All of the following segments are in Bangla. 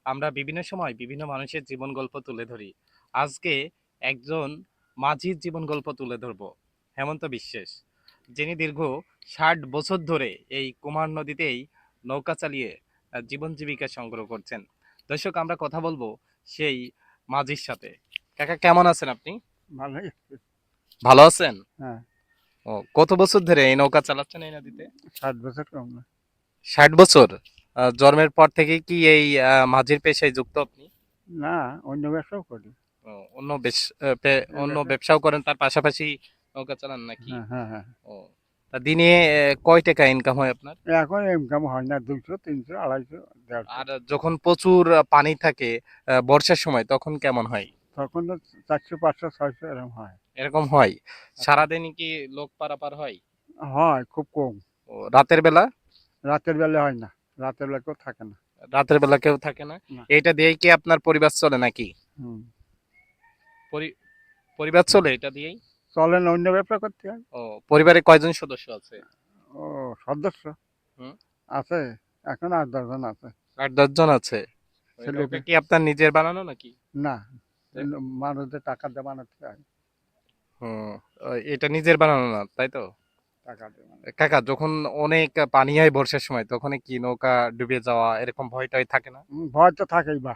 আমরা বিভিন্ন সময় বিভিন্ন মানুষের জীবন গল্প তুলে ধরি। আজকে একজন মাঝির জীবন গল্প তুলে ধরব, হেমন্ত বিশ্বাস, যিনি দীর্ঘ 60 বছর ধরে এই কুমার নদীতেই নৌকা চালিয়ে জীবন জীবিকা সংগ্রহ করছেন। দর্শক, আমরা কথা বলবো সেই মাঝির সাথে। কাকা, কেমন আছেন আপনি? ভালোই। ভালো আছেন? হ্যাঁ। ও, কত বছর ধরে এই নৌকা চালাচ্ছেন এই নদীতে? 60 বছর কম না। 60 বছর? জন্মের পর থেকে কি এই মাঝির পেশায় যুক্ত আপনি? না, অন্য ব্যবসাও করি। ও, অন্য বেশ এই অন্য ব্যবসা। ব্যবসাও করেন তার পাশাপাশি নৌকা চালান নাকি? হ্যাঁ, হ্যাঁ, হ্যাঁ। ও, তা দিনে কয় টাকা ইনকাম হয় আপনার? এখন ইনকাম হয় না, 200, 300, 250, 150। আর যখন প্রচুর পানি থাকে বর্ষার সময়, তখন কেমন হয়? তখন তো 400, 500, 600 এরকম হয়। এরকম হয়? আচ্ছা। সারাদিনই কি লোক পারাপার হয়? হয়, খুব কম। ও, রাতের বেলা? রাতের বেলা হয় না। রাতের বেলা কেউ থাকে না। রাতের বেলা কেউ থাকে না? না। এটা দিয়েই কি আপনার পরিবার চলে নাকি? হুম। পরিবার চলে এটা দিয়েই? চলে না, অন্য ব্যবসা করতে হয়। ও, পরিবারে কয়জন সদস্য আছে? ও, সদস্য হুম, আছে। এখন 8-10 জন আছে। 8-10 জন আছে। ওই নৌকা ছেলেপে। কি আপনার নিজের বানানো নাকি? না, এ? মানুষদের টাকা দিয়ে বানাতে হয়। হুম, এটা নিজের বানানো না, তাই তো? টাকা দিয়ে বানাতে কাকা, যখন অনেক পানি হয় বর্ষার সময়, তখন কি নৌকা ডুবে যাওয়া এরকম ভয় টয় থাকে না? ভয় তো থাকেই বা।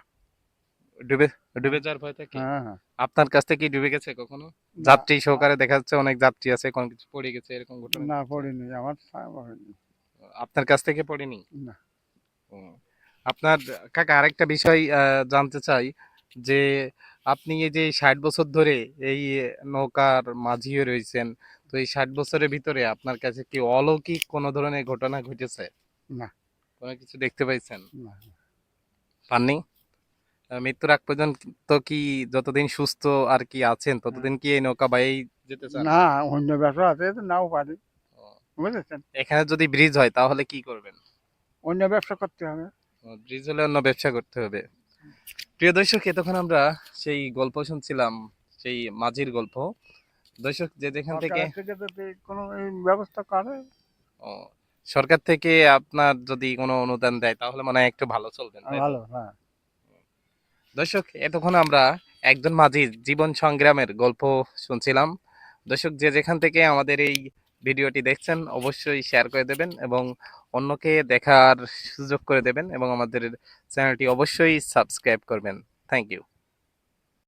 ডুবে ডুবে হ্যাঁ, যাওয়ার ভয় থাকে? হ্যাঁ, হ্যাঁ। আপনার কাছ থেকে কি ডুবে গেছে কখনো? না, যাত্রী সহকারে দেখা যাচ্ছে অনেক যাত্রী আছে, কোনো কিছু পড়ে গেছে, এরকম ঘটনা না ঘটেছে? পড়িনি, আমার হয়নি। আপনার কাছ থেকে পড়েনি? না। ও, আপনার, কাকা, আরেকটা বিষয় জানতে চাই যে আপনি এই যে 60 বছর ধরে এই নৌকার মাঝি হয়ে রয়েছেন, তো এই 60 বছরের ভিতরে আপনার কাছে কি অলৌকিক কোনো ধরনের ঘটনা ঘটেছে? না। কোনো কিছু দেখতে পাইছেন? না। পাননি? মৃত্যুর আগ পর্যন্ত কি, যতদিন সুস্থ আর কি আছেন হ্যাঁ। ততদিন কি এই নৌকা বাইয়েই যেতে চান? না, অন্য ব্যবসা আছে তো নাও পারি। ও, বুঝেছেন? এখানে যদি ব্রিজ হয় তাহলে কি করবেন? অন্য ব্যবসা করতে হবে। ব্রিজ হলে অন্য ব্যবসা করতে হবে। প্রিয় দর্শক, এতক্ষণ আমরা সেই গল্প শুনছিলাম, সেই মাঝির গল্প। দর্শক, যে যেখান থেকে, সরকারের থেকে যদি কোনো এই ব্যবস্থা করে। ও, সরকার থেকে আপনার যদি কোনো অনুদান দেয় তাহলে মনে হয় একটু ভালো চলবেন, তাই তো? ভালো, হ্যাঁ। দর্শক, এতক্ষণ আমরা একজন মাঝির জীবন সংগ্রামের গল্প শুনছিলাম। দর্শক, যে যেখান থেকে আমাদের এই ভিডিওটি দেখছেন অবশ্যই শেয়ার করে দেবেন এবং অন্যকে দেখার সুযোগ করে দেবেন এবং আমাদের চ্যানেলটি অবশ্যই সাবস্ক্রাইব করবেন। Thank you.